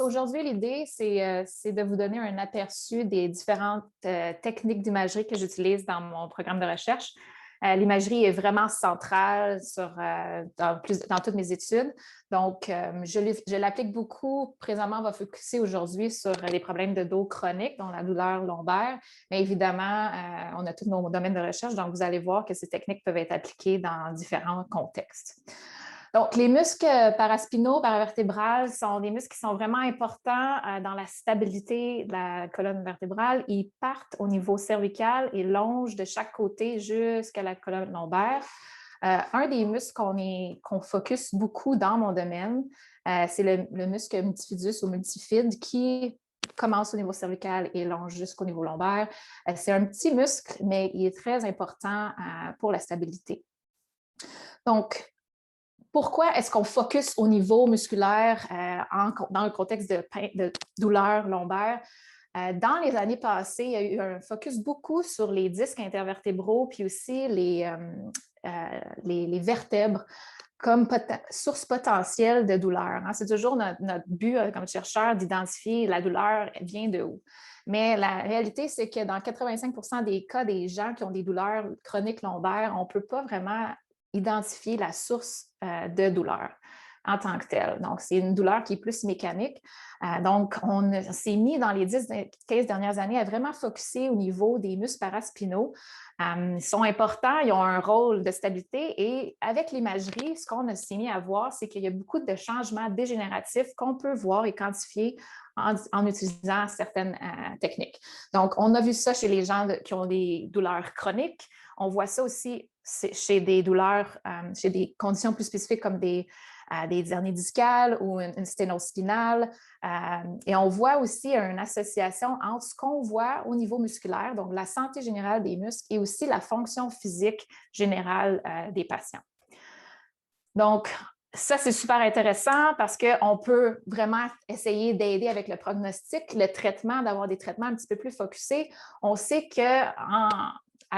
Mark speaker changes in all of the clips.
Speaker 1: Aujourd'hui, l'idée, c'est de vous donner un aperçu des différentes techniques d'imagerie que j'utilise dans mon programme de recherche. L'imagerie est vraiment centrale dans toutes mes études. Donc, je l'applique beaucoup. Présentement, on va focuser aujourd'hui sur les problèmes de dos chronique, dont la douleur lombaire. Mais évidemment, on a tous nos domaines de recherche. Donc, vous allez voir que ces techniques peuvent être appliquées dans différents contextes. Donc, les muscles paraspinaux, paravertébrales sont des muscles qui sont vraiment importants dans la stabilité de la colonne vertébrale. Ils partent au niveau cervical et longent de chaque côté jusqu'à la colonne lombaire. Un des muscles qu'on focus beaucoup dans mon domaine, c'est le muscle multifidus ou multifide qui commence au niveau cervical et longe jusqu'au niveau lombaire. C'est un petit muscle, mais il est très important pour la stabilité. Donc, pourquoi est-ce qu'on focus au niveau musculaire dans le contexte de douleur lombaire? Dans les années passées, il y a eu un focus beaucoup sur les disques intervertébraux puis aussi les vertèbres comme source potentielle de douleur. C'est toujours notre but comme chercheur d'identifier la douleur vient de où. Mais la réalité, c'est que dans 85% des cas des gens qui ont des douleurs chroniques lombaires, on ne peut pas vraiment identifier la source de douleur en tant que telle. Donc, c'est une douleur qui est plus mécanique. Donc, on s'est mis dans les 10-15 dernières années à vraiment focusser au niveau des muscles paraspinaux. Ils sont importants, ils ont un rôle de stabilité et avec l'imagerie, ce qu'on s'est mis à voir, c'est qu'il y a beaucoup de changements dégénératifs qu'on peut voir et quantifier en utilisant certaines techniques. Donc, on a vu ça chez les gens qui ont des douleurs chroniques. On voit ça aussi chez des douleurs, chez des conditions plus spécifiques comme des hernies discales ou une sténose spinale. Et on voit aussi une association entre ce qu'on voit au niveau musculaire, donc la santé générale des muscles, et aussi la fonction physique générale des patients. Donc, ça, c'est super intéressant parce qu'on peut vraiment essayer d'aider avec le prognostic, le traitement, d'avoir des traitements un petit peu plus focusés. On sait que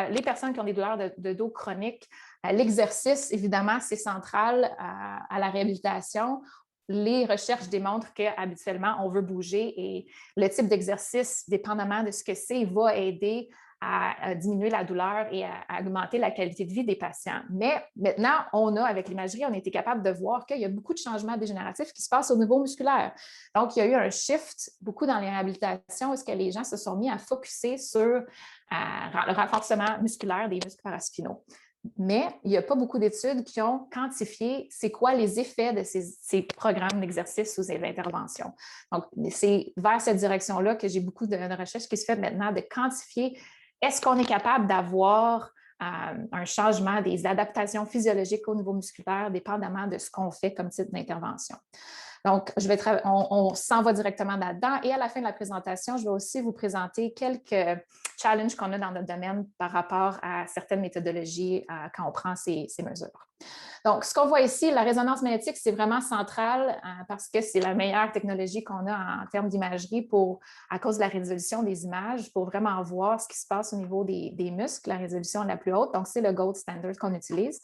Speaker 1: les personnes qui ont des douleurs de dos chroniques, l'exercice, évidemment, c'est central à la réhabilitation. Les recherches démontrent qu'habituellement, on veut bouger et le type d'exercice, dépendamment de ce que c'est, va aider à diminuer la douleur et à augmenter la qualité de vie des patients. Mais maintenant, avec l'imagerie, on a été capable de voir qu'il y a beaucoup de changements dégénératifs qui se passent au niveau musculaire. Donc, il y a eu un shift beaucoup dans les réhabilitations où est-ce que les gens se sont mis à focusser sur le renforcement musculaire des muscles paraspinaux. Mais il n'y a pas beaucoup d'études qui ont quantifié c'est quoi les effets de ces programmes d'exercice ou ces interventions. Donc, c'est vers cette direction-là que j'ai beaucoup de recherches qui se fait maintenant de quantifier est-ce qu'on est capable d'avoir un changement des adaptations physiologiques au niveau musculaire, dépendamment de ce qu'on fait comme type d'intervention. Donc, on s'en va directement là-dedans. Et à la fin de la présentation, je vais aussi vous présenter quelques challenges qu'on a dans notre domaine par rapport à certaines méthodologies quand on prend ces mesures. Donc, ce qu'on voit ici, la résonance magnétique, c'est vraiment central parce que c'est la meilleure technologie qu'on a en termes d'imagerie à cause de la résolution des images, pour vraiment voir ce qui se passe au niveau des muscles, la résolution la plus haute. Donc, c'est le gold standard qu'on utilise.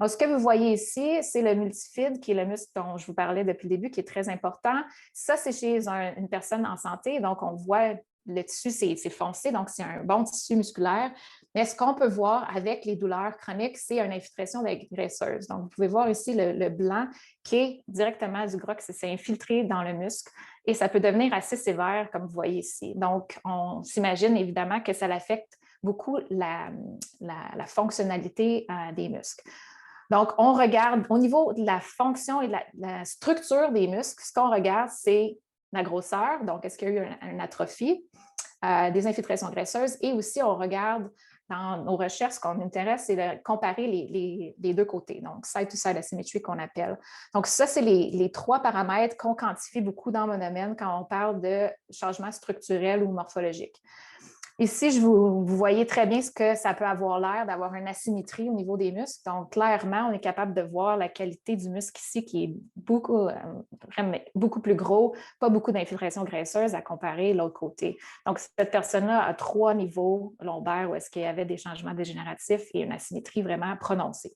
Speaker 1: Donc, ce que vous voyez ici, c'est le multifide, qui est le muscle dont je vous parlais depuis le début, qui est très important. Ça, c'est chez une personne en santé. Donc, on voit le tissu, c'est foncé, donc c'est un bon tissu musculaire. Mais ce qu'on peut voir avec les douleurs chroniques, c'est une infiltration graisseuse. Donc, vous pouvez voir ici le blanc qui est directement du gras qui s'est infiltré dans le muscle et ça peut devenir assez sévère, comme vous voyez ici. Donc, on s'imagine évidemment que ça affecte beaucoup la fonctionnalité des muscles. Donc, on regarde au niveau de la fonction et de la structure des muscles, ce qu'on regarde, c'est la grosseur. Donc, est-ce qu'il y a eu une atrophie, des infiltrations graisseuses, et aussi on regarde dans nos recherches, ce qu'on intéresse, c'est de comparer les deux côtés, donc side-to-side asymmetry qu'on appelle. Donc, ça, c'est les trois paramètres qu'on quantifie beaucoup dans mon domaine quand on parle de changement structurel ou morphologique. Ici, vous voyez très bien ce que ça peut avoir l'air d'avoir une asymétrie au niveau des muscles. Donc, clairement, on est capable de voir la qualité du muscle ici qui est vraiment beaucoup plus gros, pas beaucoup d'infiltration graisseuse à comparer l'autre côté. Donc, cette personne-là a 3 niveaux lombaires où est-ce qu'il y avait des changements dégénératifs et une asymétrie vraiment prononcée.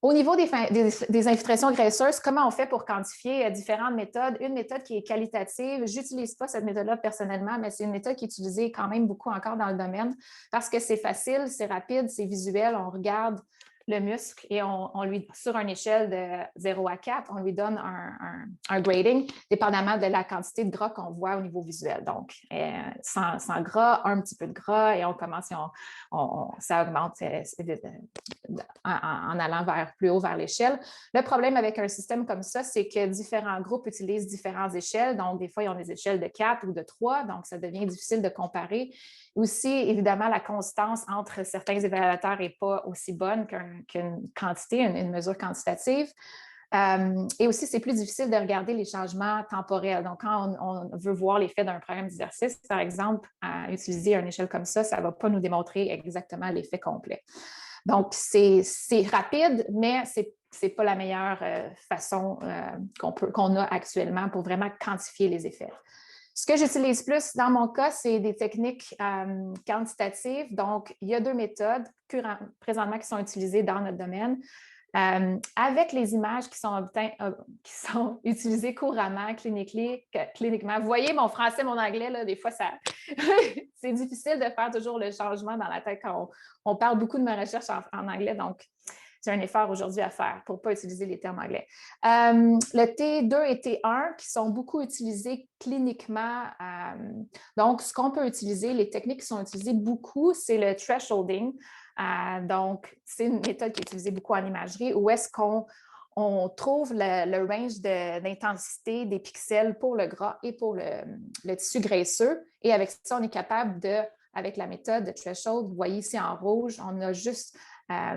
Speaker 1: Au niveau des infiltrations graisseuses, comment on fait pour quantifier différentes méthodes? Une méthode qui est qualitative, je n'utilise pas cette méthode-là personnellement, mais c'est une méthode qui est utilisée quand même beaucoup encore dans le domaine parce que c'est facile, c'est rapide, c'est visuel, on regarde le muscle et on lui, sur une échelle de 0 à 4, on lui donne un grading dépendamment de la quantité de gras qu'on voit au niveau visuel. Donc, sans gras, un petit peu de gras et on commence et ça augmente en allant plus haut vers l'échelle. Le problème avec un système comme ça, c'est que différents groupes utilisent différentes échelles. Donc, des fois, ils ont des échelles de 4 ou de 3, donc ça devient difficile de comparer. Aussi, évidemment, la constance entre certains évaluateurs n'est pas aussi bonne qu'une quantité, une mesure quantitative. Et aussi, c'est plus difficile de regarder les changements temporels. Donc, quand on veut voir l'effet d'un programme d'exercice, par exemple, à utiliser une échelle comme ça ne va pas nous démontrer exactement l'effet complet. Donc, c'est rapide, mais ce n'est pas la meilleure façon qu'on a actuellement pour vraiment quantifier les effets. Ce que j'utilise plus dans mon cas, c'est des techniques quantitatives. Donc, il y a 2 méthodes présentement qui sont utilisées dans notre domaine. Avec les images qui sont utilisées couramment, cliniquement. Vous voyez, mon français, mon anglais, là, des fois, c'est difficile de faire toujours le changement dans la tête quand on parle beaucoup de ma recherche en anglais. Donc, c'est un effort aujourd'hui à faire pour ne pas utiliser les termes anglais. Le T2 et T1 qui sont beaucoup utilisés cliniquement. Donc, ce qu'on peut utiliser, les techniques qui sont utilisées beaucoup, c'est le thresholding. Donc, c'est une méthode qui est utilisée beaucoup en imagerie où est-ce qu'on trouve le range d'intensité des pixels pour le gras et pour le tissu graisseux. Et avec ça, on est capable avec la méthode de threshold, vous voyez ici en rouge, on a juste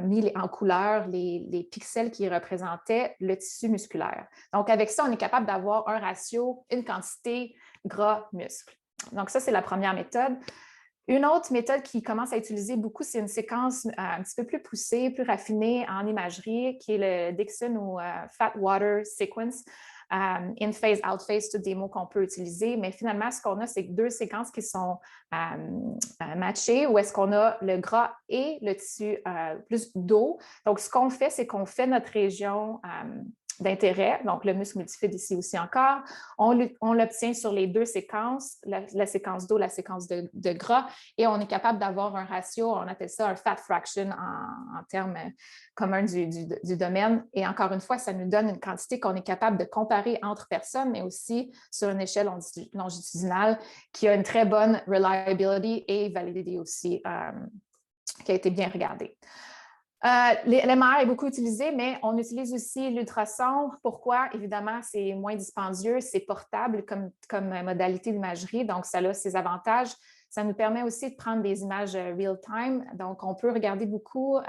Speaker 1: mis en couleur les pixels qui représentaient le tissu musculaire. Donc, avec ça, on est capable d'avoir un ratio, une quantité gras-muscle. Donc, ça, c'est la première méthode. Une autre méthode qui commence à utiliser beaucoup, c'est une séquence un petit peu plus poussée, plus raffinée en imagerie, qui est le Dixon ou Fat Water Sequence. In-phase, out-phase, toutes des mots qu'on peut utiliser, mais finalement, ce qu'on a, c'est 2 séquences qui sont matchées, où est-ce qu'on a le gras et le tissu plus d'eau. Donc, ce qu'on fait, c'est qu'on fait notre région d'intérêt, donc le muscle multifide ici aussi encore. On l'obtient sur les 2 séquences, la séquence d'eau, la séquence de gras, et on est capable d'avoir un ratio, on appelle ça un fat fraction en termes communs du domaine. Et encore une fois, ça nous donne une quantité qu'on est capable de comparer entre personnes, mais aussi sur une échelle longitudinale qui a une très bonne reliability et validity aussi, qui a été bien regardée. L'MR est beaucoup utilisé, mais on utilise aussi l'ultrason. Pourquoi? Évidemment, c'est moins dispendieux, c'est portable comme modalité d'imagerie, donc ça a ses avantages. Ça nous permet aussi de prendre des images real-time, donc on peut regarder beaucoup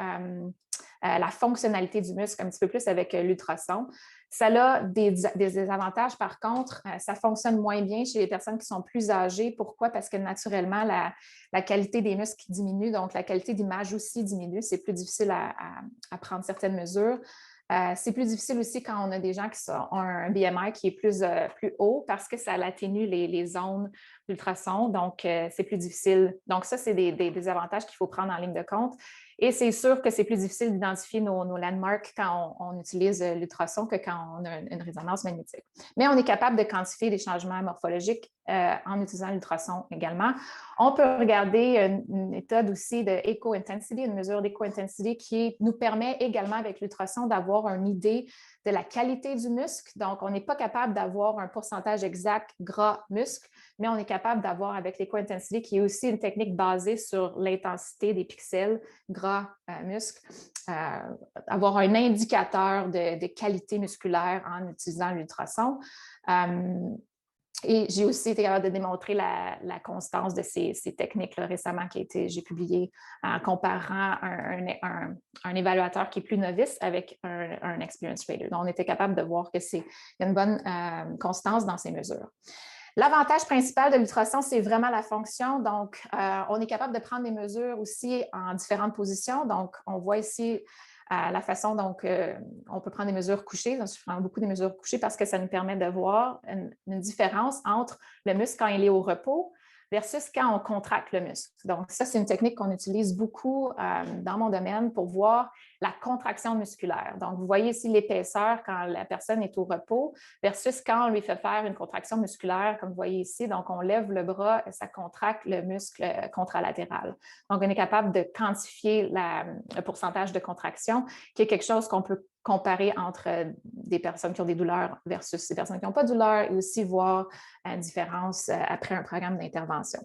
Speaker 1: la fonctionnalité du muscle un petit peu plus avec l'ultrason. Ça a des avantages, par contre, ça fonctionne moins bien chez les personnes qui sont plus âgées. Pourquoi? Parce que naturellement, la qualité des muscles diminue, donc la qualité d'image aussi diminue. C'est plus difficile à prendre certaines mesures. C'est plus difficile aussi quand on a des gens qui ont un BMI qui est plus haut parce que ça atténue les zones d'ultrason, donc c'est plus difficile. Donc ça, c'est des avantages qu'il faut prendre en ligne de compte. Et c'est sûr que c'est plus difficile d'identifier nos landmarks quand on utilise l'ultrason que quand on a une résonance magnétique. Mais on est capable de quantifier les changements morphologiques en utilisant l'ultrason également. On peut regarder une méthode aussi de éco-intensity, une mesure d'éco-intensity qui nous permet également avec l'ultrason d'avoir une idée de la qualité du muscle. Donc, on n'est pas capable d'avoir un pourcentage exact gras-muscle, mais on est capable d'avoir avec l'éco-intensity qui est aussi une technique basée sur l'intensité des pixels gras-muscle, avoir un indicateur de qualité musculaire en utilisant l'ultrason. Et j'ai aussi été capable de démontrer la constance de ces techniques-là récemment j'ai publié en comparant un évaluateur qui est plus novice avec un experience rater. Donc, on était capable de voir qu'il y a une bonne constance dans ces mesures. L'avantage principal de l'ultrason, c'est vraiment la fonction. Donc, on est capable de prendre des mesures aussi en différentes positions. Donc, on voit ici la façon, donc, on peut prendre des mesures couchées. Donc, je prends beaucoup des mesures couchées parce que ça nous permet de voir une différence entre le muscle quand il est au repos versus quand on contracte le muscle. Donc, ça, c'est une technique qu'on utilise beaucoup dans mon domaine pour voir la contraction musculaire. Donc, vous voyez ici l'épaisseur quand la personne est au repos versus quand on lui fait faire une contraction musculaire, comme vous voyez ici. Donc, on lève le bras et ça contracte le muscle contralatéral. Donc, on est capable de quantifier le pourcentage de contraction, qui est quelque chose qu'on peut comparer entre des personnes qui ont des douleurs versus des personnes qui n'ont pas de douleur et aussi voir une différence après un programme d'intervention.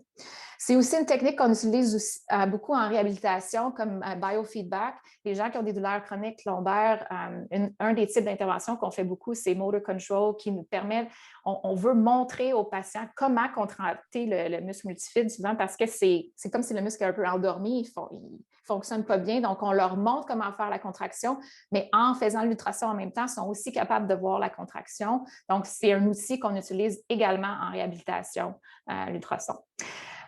Speaker 1: C'est aussi une technique qu'on utilise aussi, beaucoup en réhabilitation comme biofeedback. Les gens qui ont des douleurs chroniques lombaires, un des types d'intervention qu'on fait beaucoup, c'est motor control qui nous permet, on veut montrer aux patients comment contracter le muscle multifide souvent parce que c'est comme si le muscle est un peu endormi, il ne fonctionne pas bien. Donc, on leur montre comment faire la contraction, mais en faisant l'ultrason en même temps, ils sont aussi capables de voir la contraction. Donc, c'est un outil qu'on utilise également en réhabilitation, l'ultrason.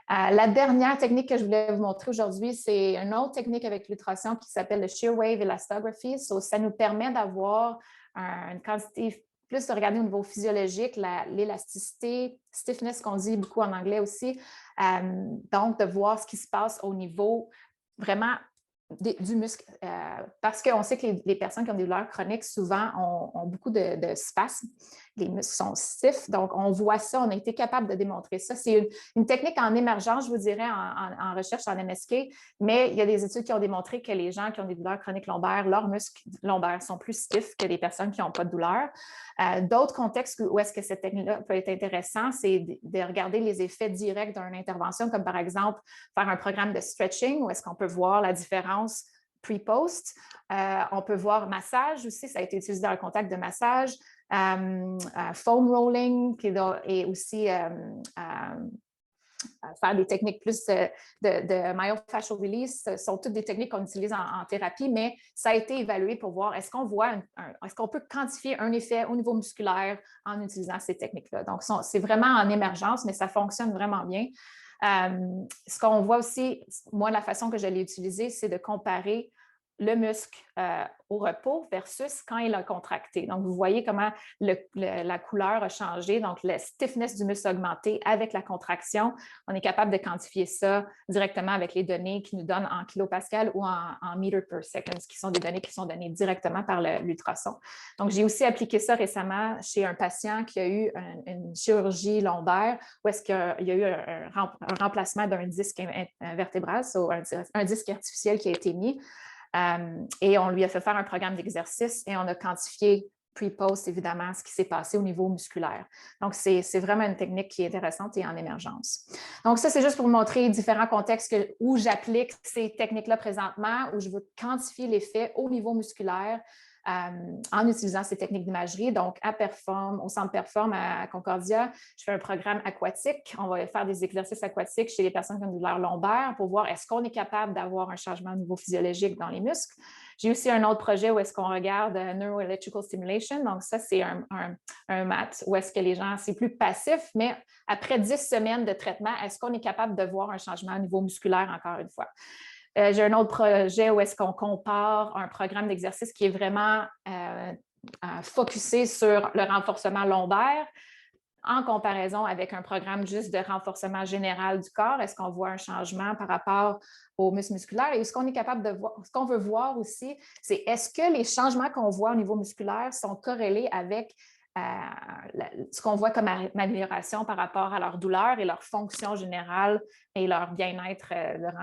Speaker 1: La dernière technique que je voulais vous montrer aujourd'hui, c'est une autre technique avec l'ultrason qui s'appelle le Shear Wave Elastography. Ça nous permet d'avoir une quantité, plus de regarder au niveau physiologique, l'élasticité, stiffness qu'on dit beaucoup en anglais aussi. Donc, de voir ce qui se passe au niveau vraiment du muscle, parce qu'on sait que les personnes qui ont des douleurs chroniques, souvent, ont beaucoup de spasmes. Les muscles sont stiffs, donc on voit ça, on a été capable de démontrer ça. C'est une technique en émergence, je vous dirais, en recherche en MSK, mais il y a des études qui ont démontré que les gens qui ont des douleurs chroniques lombaires, leurs muscles lombaires sont plus stiffs que les personnes qui n'ont pas de douleur. D'autres contextes où est-ce que cette technique-là peut être intéressante, c'est de regarder les effets directs d'une intervention, comme par exemple faire un programme de stretching, où est-ce qu'on peut voir la différence pre-post. On peut voir massage aussi, ça a été utilisé dans le contexte de massage. Foam rolling, qui est aussi faire des techniques plus de myofascial release. Ce sont toutes des techniques qu'on utilise en thérapie, mais ça a été évalué pour voir est-ce qu'on voit, est-ce qu'on peut quantifier un effet au niveau musculaire en utilisant ces techniques-là. Donc, c'est vraiment en émergence, mais ça fonctionne vraiment bien. Ce qu'on voit aussi, moi, la façon que je l'ai utilisé, c'est de comparer le muscle au repos versus quand il a contracté. Donc, vous voyez comment la couleur a changé. Donc, le stiffness du muscle a augmenté avec la contraction. On est capable de quantifier ça directement avec les données qui nous donnent en kilopascal ou en meter per second, qui sont des données qui sont données directement par l'ultrason. Donc, j'ai aussi appliqué ça récemment chez un patient qui a eu une chirurgie lombaire où est-ce qu'il y a eu un remplacement d'un disque vertébral, un disque artificiel qui a été mis. Et on lui a fait faire un programme d'exercice et on a quantifié pre-post, évidemment, ce qui s'est passé au niveau musculaire. Donc, c'est vraiment une technique qui est intéressante et en émergence. Donc, ça, c'est juste pour vous montrer différents contextes où j'applique ces techniques-là présentement, où je veux quantifier l'effet au niveau musculaire en utilisant ces techniques d'imagerie. Donc, au centre Perform à Concordia, je fais un programme aquatique. On va faire des exercices aquatiques chez les personnes qui ont des douleurs lombaires pour voir est-ce qu'on est capable d'avoir un changement au niveau physiologique dans les muscles. J'ai aussi un autre projet où est-ce qu'on regarde neuroelectrical stimulation. Donc, ça, c'est un mat où est-ce que les gens, c'est plus passif, mais après 10 semaines de traitement, est-ce qu'on est capable de voir un changement au niveau musculaire encore une fois? J'ai un autre projet où est-ce qu'on compare un programme d'exercice qui est vraiment focusé sur le renforcement lombaire en comparaison avec un programme juste de renforcement général du corps. Est-ce qu'on voit un changement par rapport aux muscles musculaires? Et ce qu'on est capable de voir, ce qu'on veut voir aussi, c'est est-ce que les changements qu'on voit au niveau musculaire sont corrélés avec ce qu'on voit comme amélioration par rapport à leur douleur et leur fonction générale et leur bien-être durant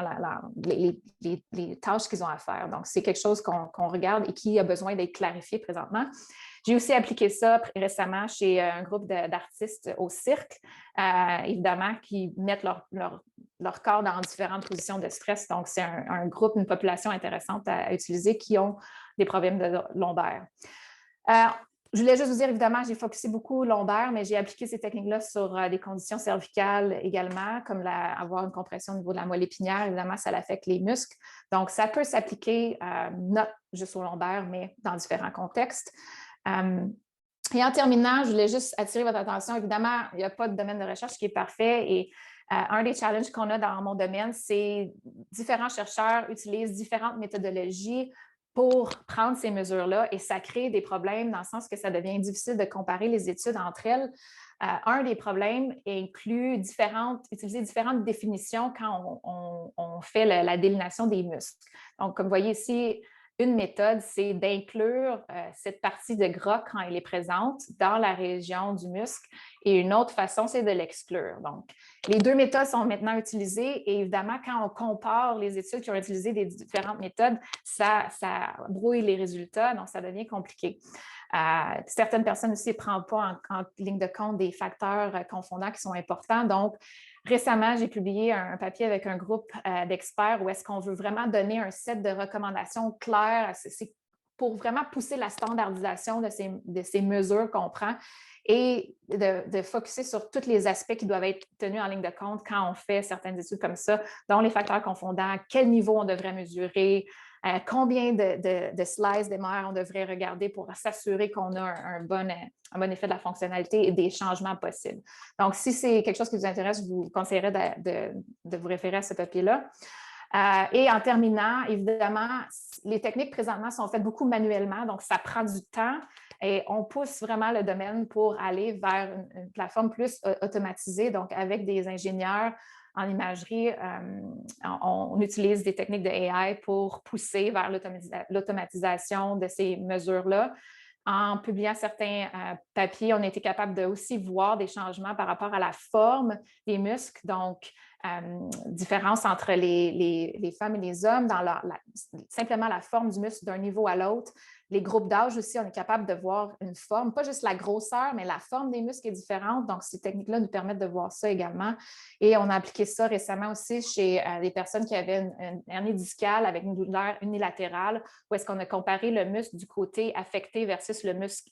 Speaker 1: les tâches qu'ils ont à faire. Donc, c'est quelque chose qu'on regarde et qui a besoin d'être clarifié présentement. J'ai aussi appliqué ça récemment chez un groupe d'artistes au cirque, évidemment, qui mettent leur corps dans différentes positions de stress. Donc, c'est un groupe, une population intéressante à utiliser qui ont des problèmes de lombaire. Je voulais juste vous dire, évidemment, j'ai focusé beaucoup lombaire, mais j'ai appliqué ces techniques-là sur des conditions cervicales également, comme avoir une compression au niveau de la moelle épinière. Évidemment, ça affecte les muscles. Donc, ça peut s'appliquer not juste au lombaire, mais dans différents contextes. Et en terminant, je voulais juste attirer votre attention. Évidemment, il n'y a pas de domaine de recherche qui est parfait et un des challenges qu'on a dans mon domaine, c'est différents chercheurs utilisent différentes méthodologies pour prendre ces mesures-là et ça crée des problèmes dans le sens que ça devient difficile de comparer les études entre elles. Un des problèmes inclut utiliser différentes définitions quand on fait la délination des muscles. Donc, comme vous voyez ici, une méthode, c'est d'inclure cette partie de gras quand elle est présente dans la région du muscle et une autre façon, c'est de l'exclure. Donc, les deux méthodes sont maintenant utilisées et évidemment, quand on compare les études qui ont utilisé des différentes méthodes, ça brouille les résultats, donc ça devient compliqué. Certaines personnes aussi ne prennent pas en ligne de compte des facteurs confondants qui sont importants. Donc, récemment, j'ai publié un papier avec un groupe d'experts où est-ce qu'on veut vraiment donner un set de recommandations claires. C'est pour vraiment pousser la standardisation de ces mesures qu'on prend et de focusser sur tous les aspects qui doivent être tenus en ligne de compte quand on fait certaines études comme ça, dont les facteurs confondants, quel niveau on devrait mesurer, combien de slices d'MR on devrait regarder pour s'assurer qu'on a un bon effet de la fonctionnalité et des changements possibles. Donc, si c'est quelque chose qui vous intéresse, je vous conseillerais de vous référer à ce papier-là. Et en terminant, évidemment, les techniques présentement sont faites beaucoup manuellement, donc ça prend du temps et on pousse vraiment le domaine pour aller vers une plateforme plus automatisée, donc avec des ingénieurs en imagerie, on utilise des techniques de AI pour pousser vers l'automatisation de ces mesures-là. En publiant certains papiers, on a été capable de aussi voir des changements par rapport à la forme des muscles, donc différence entre les femmes et les hommes dans simplement la forme du muscle d'un niveau à l'autre. Les groupes d'âge aussi, on est capable de voir une forme, pas juste la grosseur, mais la forme des muscles est différente. Donc, ces techniques-là nous permettent de voir ça également. Et on a appliqué ça récemment aussi chez des personnes qui avaient une hernie discale avec une douleur unilatérale, où est-ce qu'on a comparé le muscle du côté affecté versus le muscle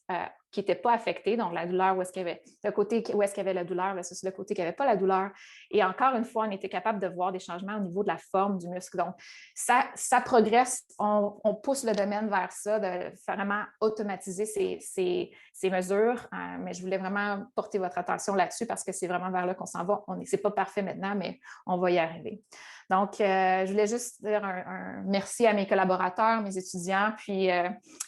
Speaker 1: qui n'était pas affecté, donc la douleur où est-ce qu'il y avait le côté où est-ce qu'il y avait la douleur versus le côté qui n'avait pas la douleur. Et encore une fois, on était capable de voir des changements au niveau de la forme du muscle. Donc, ça progresse, on pousse le domaine vers ça, de vraiment automatiser ces mesures. Mais je voulais vraiment porter votre attention là-dessus parce que c'est vraiment vers là qu'on s'en va. Ce n'est pas parfait maintenant, mais on va y arriver. Donc, je voulais juste dire un merci à mes collaborateurs, mes étudiants. Puis,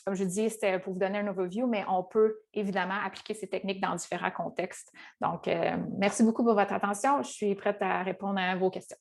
Speaker 1: comme je dis, c'était pour vous donner un overview, mais on peut évidemment appliquer ces techniques dans différents contextes. Donc, merci beaucoup pour votre attention. Je suis prête à répondre à vos questions.